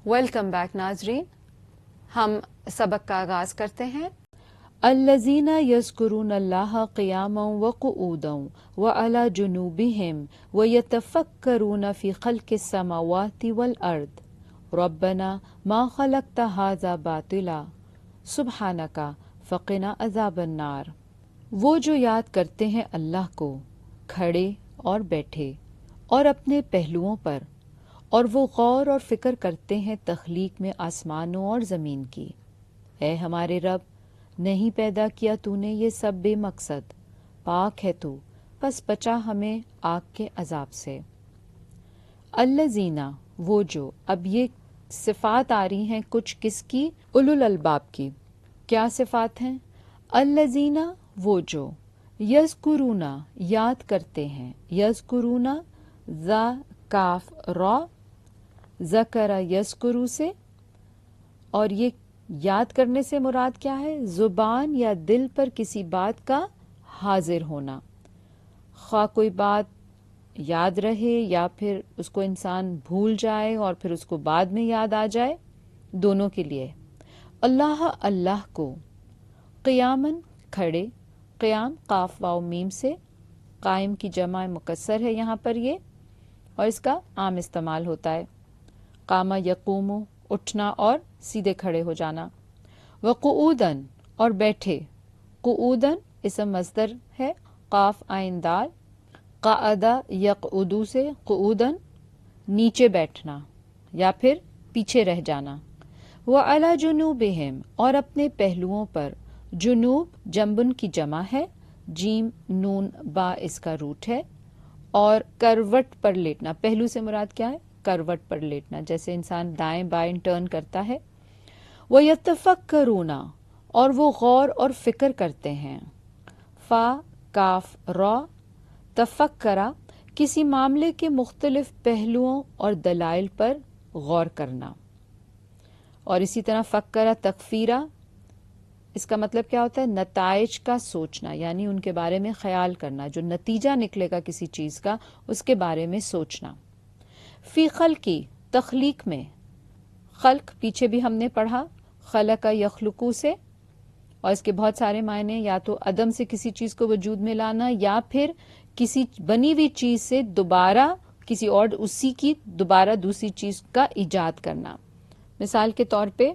Welcome back ناظرین، ہم سبق کا آغاز کرتے ہیں۔ الذین یذکرون اللہ قیاما وقعودا وعلی جنوبہم ویتفکرون فی خلق السماوات والارض ربنا ما خلقت ھذا باطلا سبحانک فقنا عذاب النار۔ وہ جو یاد کرتے ہیں اللہ کو کھڑے اور بیٹھے اور اپنے پہلوؤں پر، اور وہ غور اور فکر کرتے ہیں تخلیق میں آسمانوں اور زمین کی۔ اے ہمارے رب، نہیں پیدا کیا تو نے یہ سب بے مقصد، پاک ہے تو، پس بچا ہمیں آگ کے عذاب سے۔ الذین، وہ جو، اب یہ صفات آ رہی ہیں کچھ کس کی؟ اولو الالباب کی۔ کیا صفات ہیں؟ الذین، وہ جو، یذکرون، یاد کرتے ہیں، یذکرون، ذا کاف را، ذکر یذکرو سے، اور یہ یاد کرنے سے مراد کیا ہے؟ زبان یا دل پر کسی بات کا حاضر ہونا، خواہ کوئی بات یاد رہے یا پھر اس کو انسان بھول جائے اور پھر اس کو بعد میں یاد آ جائے، دونوں کے لیے۔ اللہ، اللہ کو، قیامن، کھڑے، قیام قاف واو میم سے، قائم کی جمع مکسر ہے یہاں پر یہ، اور اس کا عام استعمال ہوتا ہے۔ قامہ یقوم، اٹھنا اور سیدھے کھڑے ہو جانا۔ وقعودن، اور بیٹھے، قعودن اسم مصدر ہے، قاف عین دال، قعدہ یقعدو سے، قعودن نیچے بیٹھنا یا پھر پیچھے رہ جانا۔ وعلی جنوبہم، اور اپنے پہلوؤں پر، جنوب جنبن کی جمع ہے، جیم نون با اس کا روٹ ہے، اور کروٹ پر لیٹنا، پہلو سے مراد کیا ہے؟ کروٹ پر لیٹنا، جیسے انسان دائیں بائیں ٹرن کرتا ہے۔ وَيَتَفَكَّرُونَ، اور وہ غور اور فکر کرتے ہیں، فا کاف را، تفکرا، کسی معاملے کے مختلف پہلوؤں اور دلائل پر غور کرنا، اور اسی طرح فکرا تکفیرا، اس کا مطلب کیا ہوتا ہے؟ نتائج کا سوچنا، یعنی ان کے بارے میں خیال کرنا، جو نتیجہ نکلے گا کسی چیز کا اس کے بارے میں سوچنا۔ فی خلقی، تخلیق میں، خلق پیچھے بھی ہم نے پڑھا، خلق یخلقو سے، اور اس کے بہت سارے معنی، یا تو عدم سے کسی چیز کو وجود میں لانا، یا پھر کسی بنی ہوئی چیز سے دوبارہ کسی اور اسی کی دوبارہ دوسری چیز کا ایجاد کرنا۔ مثال کے طور پہ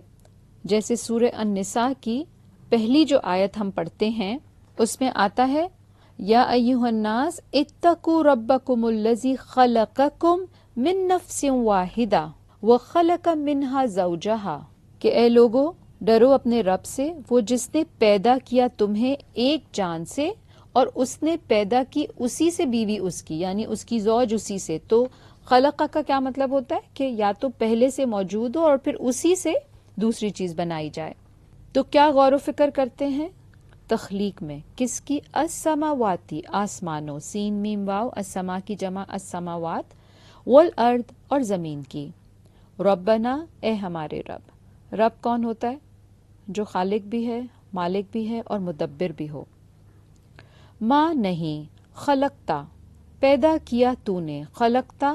جیسے سورہ النساء کی پہلی جو آیت ہم پڑھتے ہیں اس میں آتا ہے، یا ایھا الناس اتقوا ربکم الذی خلقکم من نفس واحدہ وخلق منہا زوجہا، کہ اے لوگو ڈرو اپنے رب سے، وہ جس نے پیدا کیا تمہیں ایک جان سے اور اس نے پیدا کی اسی سے بیوی اس کی، یعنی اس کی زوج اسی سے۔ تو خلق کا کیا مطلب ہوتا ہے؟ کہ یا تو پہلے سے موجود ہو اور پھر اسی سے دوسری چیز بنائی جائے۔ تو کیا غور و فکر کرتے ہیں تخلیق میں؟ کس کی؟ السماواتی، آسمانوں، سین میم واو، السما کی جمع السماوات، والارض، اور زمین کی۔ ربنا، اے ہمارے رب، رب کون ہوتا ہے؟ جو خالق بھی ہے، مالک بھی ہے اور مدبر بھی ہو۔ ما نہیں، خلقتا، پیدا کیا تو نے، خلقتا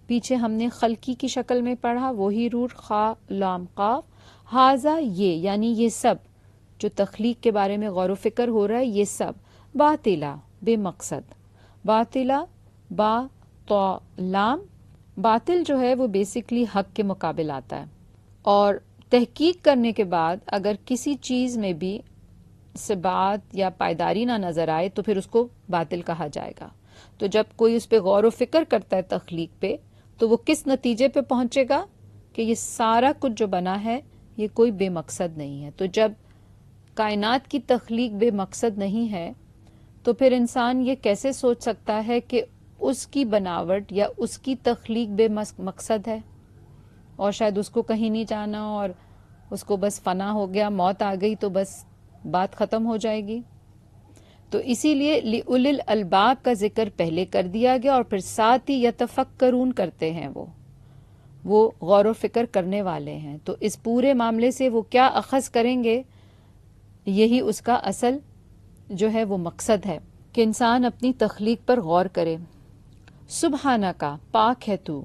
پیچھے ہم نے خلقی کی شکل میں پڑھا، وہی روٹ خا لام قاف، ہاذا یہ، یعنی یہ سب جو تخلیق کے بارے میں غور و فکر ہو رہا ہے، یہ سب باطلا، بے مقصد، باطلا با تو لام، باطل جو ہے وہ بیسکلی حق کے مقابل آتا ہے، اور تحقیق کرنے کے بعد اگر کسی چیز میں بھی ثبات یا پائیداری نہ نظر آئے تو پھر اس کو باطل کہا جائے گا۔ تو جب کوئی اس پہ غور و فکر کرتا ہے تخلیق پہ، تو وہ کس نتیجے پہ پہنچے گا کہ یہ سارا کچھ جو بنا ہے یہ کوئی بے مقصد نہیں ہے۔ تو جب کائنات کی تخلیق بے مقصد نہیں ہے تو پھر انسان یہ کیسے سوچ سکتا ہے کہ اس کی بناوٹ یا اس کی تخلیق بے مقصد ہے، اور شاید اس کو کہیں نہیں جانا اور اس کو بس فنا ہو گیا، موت آ گئی تو بس بات ختم ہو جائے گی۔ تو اسی لیے لِأُولِي الْأَلْبَاب کا ذکر پہلے کر دیا گیا، اور پھر ساتھ ہی یتفکرون کرتے ہیں، وہ غور و فکر کرنے والے ہیں۔ تو اس پورے معاملے سے وہ کیا اخذ کریں گے؟ یہی اس کا اصل جو ہے وہ مقصد ہے کہ انسان اپنی تخلیق پر غور کرے۔ سبحانہ کا، پاک ہے تو،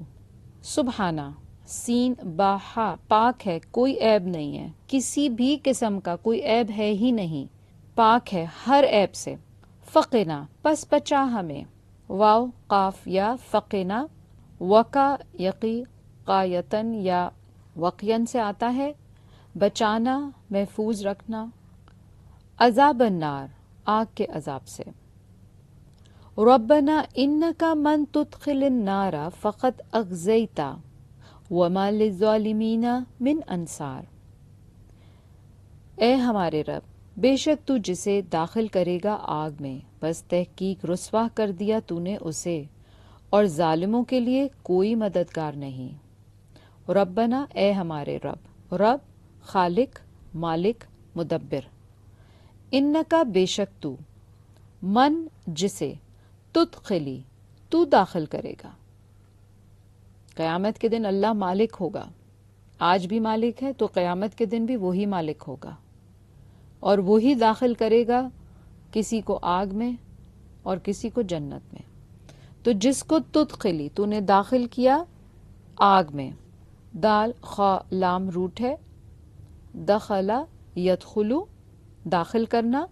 سبحانہ سین با ہا پاک ہے، کوئی عیب نہیں ہے، کسی بھی قسم کا کوئی عیب ہے ہی نہیں، پاک ہے ہر عیب سے۔ فقنا پس بچا ہمیں، واو قاف یا فقنا، وقا یقی قایتن یا وقین سے آتا ہے بچانا، محفوظ رکھنا، عذاب النار آگ کے عذاب سے۔ ربنا انکا من تدخل النار فقد اغزیتا وما للظالمین من انصار۔ اے ہمارے رب، بے شک تو جسے داخل کرے گا آگ میں بس تحقیق رسوا کر دیا تو نے اسے، اور ظالموں کے لیے کوئی مددگار نہیں۔ ربنا اے ہمارے رب، رب خالق، مالک، مدبر، انکا بے شک تو، من جسے، تدخلی تو داخل کرے گا۔ قیامت کے دن اللہ مالک ہوگا، آج بھی مالک ہے تو قیامت کے دن بھی وہی مالک ہوگا، اور وہی داخل کرے گا کسی کو آگ میں اور کسی کو جنت میں۔ تو جس کو تدخلی تو نے داخل کیا آگ میں، دال خا لام روٹ ہے، دخلا یدخلو داخل کرنا،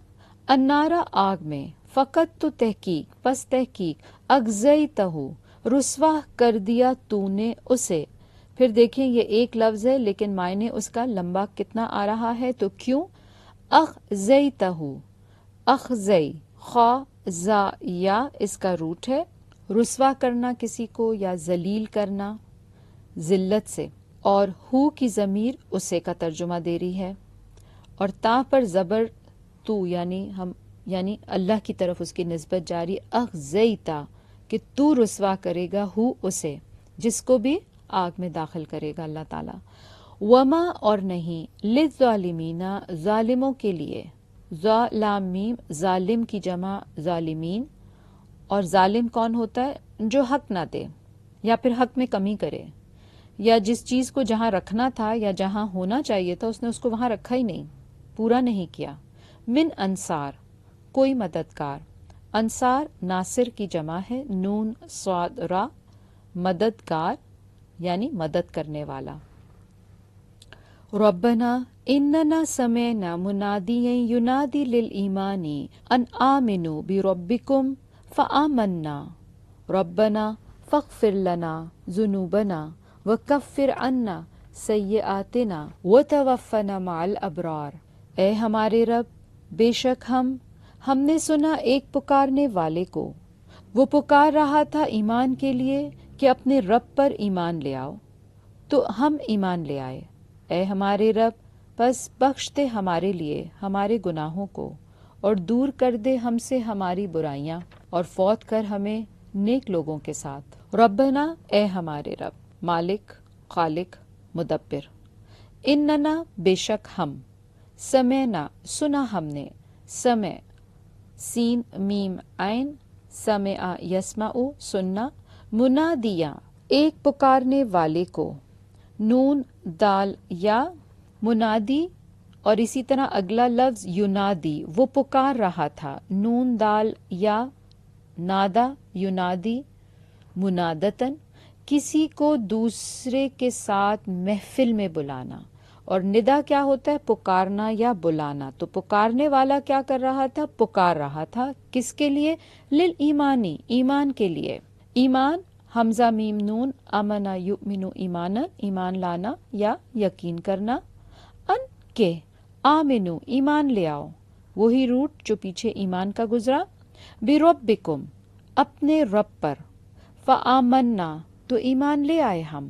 النارا آگ میں، فقط تو تحقیق پس تحقیق، اغزیتہو رسوا کر دیا تو نے اسے۔ پھر دیکھیں یہ ایک لفظ ہے لیکن معنی اس کا لمبا کتنا آ رہا ہے، تو کیوں؟ اخزیتہو، اخزی خا زا یا اس کا روٹ ہے، رسوا کرنا کسی کو یا ذلیل کرنا ذلت سے، اور ہو کی ضمیر اسے کا ترجمہ دے رہی ہے، اور تا پر زبر تو یعنی اللہ کی طرف اس کی نسبت جاری، اخزیتا کہ تو رسوا کرے گا ہو اسے، جس کو بھی آگ میں داخل کرے گا اللہ تعالیٰ۔ وما اور نہیں، للظالمین ظالموں کے لیے، ظالمین ظالم کی جمع ظالمین، اور ظالم کون ہوتا ہے؟ جو حق نہ دے یا پھر حق میں کمی کرے، یا جس چیز کو جہاں رکھنا تھا یا جہاں ہونا چاہیے تھا اس نے اس کو وہاں رکھا ہی نہیں، پورا نہیں کیا۔ من انصار کوئی مددگار، انصار ناصر کی جمع ہے، نون صاد را مددگار یعنی مدد کرنے والا۔ ربنا اننا سمعنا منادیا ینادی للایمان ان آمنوا بربکم فآمنا ربنا فاغفر لنا ذنوبنا وکفر عنا سیئاتنا وتوفنا مع الابرار۔ اے ہمارے رب، بے شک ہم نے سنا ایک پکارنے والے کو، وہ پکار رہا تھا ایمان کے لیے کہ اپنے رب پر ایمان لے آؤ، تو ہم ایمان لے آئے۔ اے ہمارے رب، بس بخش دے ہمارے لیے ہمارے گناہوں کو، اور دور کر دے ہم سے ہماری برائیاں، اور فوت کر ہمیں نیک لوگوں کے ساتھ۔ ربنا اے ہمارے رب، مالک، خالق، مدبر، اننا بے شک ہم، سمعنا سنا ہم نے، سمع سین میم عین، سمع یسمع سننا، منادیا ایک پکارنے والے کو، نون دال یا منادی، اور اسی طرح اگلا لفظ ینادی وہ پکار رہا تھا، نون دال یا نادا ینادی منادتن کسی کو دوسرے کے ساتھ محفل میں بلانا، اور ندا کیا ہوتا ہے؟ پکارنا یا بلانا۔ تو پکارنے والا کیا کر رہا تھا؟ پکار رہا تھا، کس کے لیے؟ للایمانی ایمان کے لیے۔ ایمان حمزہ میم نون، امنا یؤمن ایمانا ایمان لانا یا یقین کرنا، ان کے آمنو ایمان لے آؤ، وہی روٹ جو پیچھے ایمان کا گزرا، بربکم اپنے رب پر، فآمنا تو ایمان لے آئے ہم،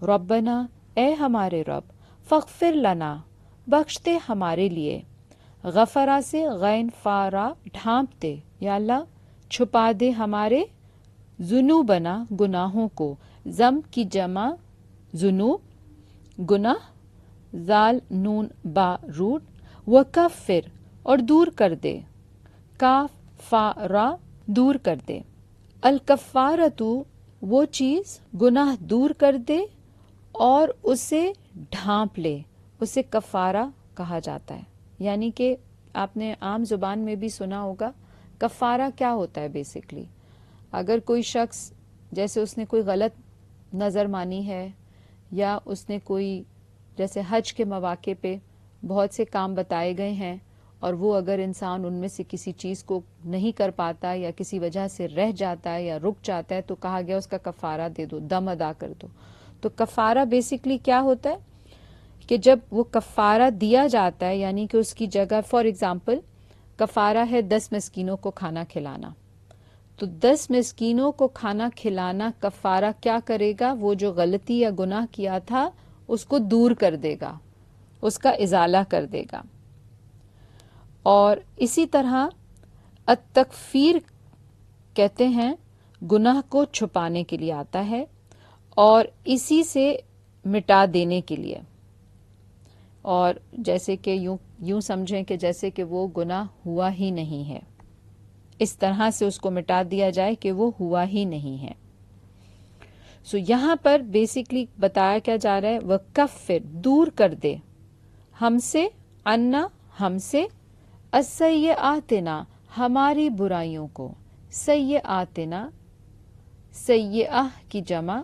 ربنا اے ہمارے رب، فاغفر لنا بخش دے ہمارے لیے، غفرا سے غین فارا ڈھانپ دے، یا اللہ چھپا دے ہمارے، ذنوبنا گناہوں کو، ضم کی جمع ذنوب گناہ، ذال نون با روٹ، وکفر اور دور کر دے، کاف فا را دور کر دے، الکفارتو وہ چیز گناہ دور کر دے اور اسے ڈھانپ لے، اسے کفارہ کہا جاتا ہے۔ یعنی کہ آپ نے عام زبان میں بھی سنا ہوگا کفارہ کیا ہوتا ہے بیسکلی، اگر کوئی شخص جیسے اس نے کوئی غلط نظر مانی ہے یا اس نے کوئی جیسے حج کے مواقع پہ بہت سے کام بتائے گئے ہیں اور وہ اگر انسان ان میں سے کسی چیز کو نہیں کر پاتا یا کسی وجہ سے رہ جاتا ہے یا رک جاتا ہے تو کہا گیا اس کا کفارہ دے دو, دم ادا کر دو. تو کفارہ بیسکلی کیا ہوتا ہے کہ جب وہ کفارہ دیا جاتا ہے یعنی کہ اس کی جگہ فار ایگزامپل کفارہ ہے 10 مسکینوں کو کھانا کھلانا, تو 10 مسکینوں کو کھانا کھلانا کفارہ کیا کرے گا, وہ جو غلطی یا گناہ کیا تھا اس کو دور کر دے گا, اس کا ازالہ کر دے گا. اور اسی طرح التکفیر کہتے ہیں گناہ کو چھپانے کے لیے آتا ہے اور اسی سے مٹا دینے کے لیے, اور جیسے کہ یوں سمجھیں کہ جیسے کہ وہ گناہ ہوا ہی نہیں ہے, اس طرح سے اس کو مٹا دیا جائے کہ وہ ہوا ہی نہیں ہے. سو یہاں پر بیسکلی بتایا کیا جا رہا ہے, وہ کفر دور کر دے ہم سے, انا ہم سے, السیئاتنا ہماری برائیوں کو, سیئاتنا سیئہ کی جمع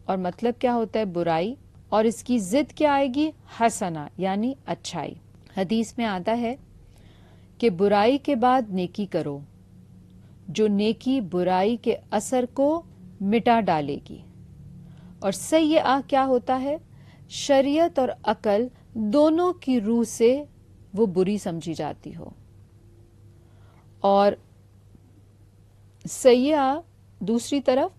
اور مطلب کیا ہوتا ہے برائی, اور اس کی ضد کیا آئے گی حسنہ یعنی اچھائی. حدیث میں آتا ہے کہ برائی کے بعد نیکی کرو, جو نیکی برائی کے اثر کو مٹا ڈالے گی. اور سیئہ کیا ہوتا ہے, شریعت اور عقل دونوں کی روح سے وہ بری سمجھی جاتی ہو. اور سیئہ دوسری طرف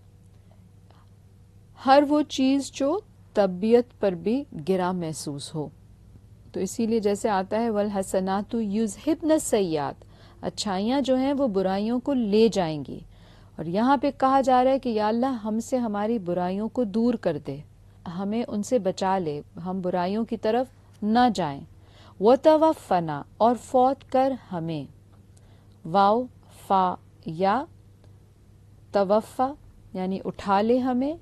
ہر وہ چیز جو طبیعت پر بھی گرا محسوس ہو, تو اسی لیے جیسے آتا ہے والحسنات یذہبن السیئات, اچھائیاں جو ہیں وہ برائیوں کو لے جائیں گی. اور یہاں پہ کہا جا رہا ہے کہ یا اللہ ہم سے ہماری برائیوں کو دور کر دے, ہمیں ان سے بچا لے, ہم برائیوں کی طرف نہ جائیں. وتوفنا اور فوت کر ہمیں, واو فا یا توفا یعنی اٹھا لے ہمیں,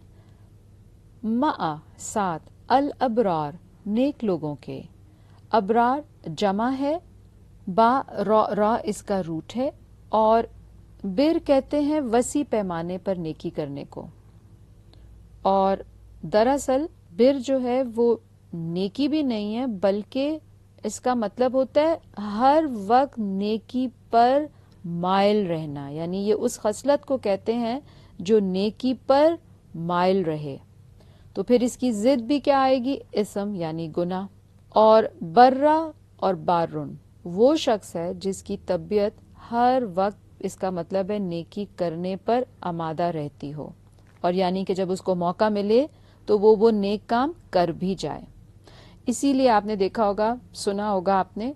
مع ساتھ, الابرار نیک لوگوں کے, ابرار جمع ہے, با را اس کا روٹ ہے, اور بر کہتے ہیں وسیع پیمانے پر نیکی کرنے کو. اور دراصل بر جو ہے وہ نیکی بھی نہیں ہے بلکہ اس کا مطلب ہوتا ہے ہر وقت نیکی پر مائل رہنا, یعنی یہ اس خصلت کو کہتے ہیں جو نیکی پر مائل رہے. تو پھر اس کی ضد بھی کیا آئے گی, اسم یعنی گناہ. اور برا اور بارن وہ شخص ہے جس کی طبیعت ہر وقت اس کا مطلب ہے نیکی کرنے پر آمادہ رہتی ہو, اور یعنی کہ جب اس کو موقع ملے تو وہ نیک کام کر بھی جائے. اسی لیے آپ نے دیکھا ہوگا, سنا ہوگا آپ نے,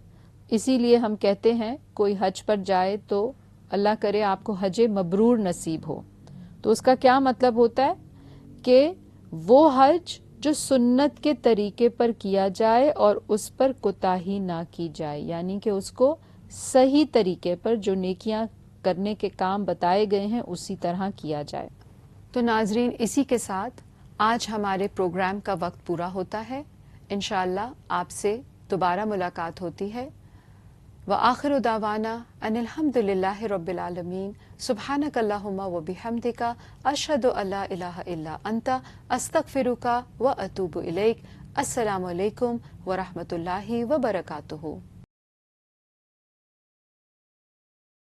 اسی لیے ہم کہتے ہیں کوئی حج پر جائے تو اللہ کرے آپ کو حج مبرور نصیب ہو. تو اس کا کیا مطلب ہوتا ہے کہ وہ حج جو سنت کے طریقے پر کیا جائے اور اس پر کوتاہی نہ کی جائے, یعنی کہ اس کو صحیح طریقے پر جو نیکیاں کرنے کے کام بتائے گئے ہیں اسی طرح کیا جائے. تو ناظرین اسی کے ساتھ آج ہمارے پروگرام کا وقت پورا ہوتا ہے. انشاءاللہ آپ سے دوبارہ ملاقات ہوتی ہے. وآخر دعوانا ان الحمد للہ رب العالمین. سبحانک اللہم و بحمدک, اشہد ان لا الہ الا انت, استغفرک و اتوب الیک. السلام علیکم ورحمۃ اللہ وبرکاتہ.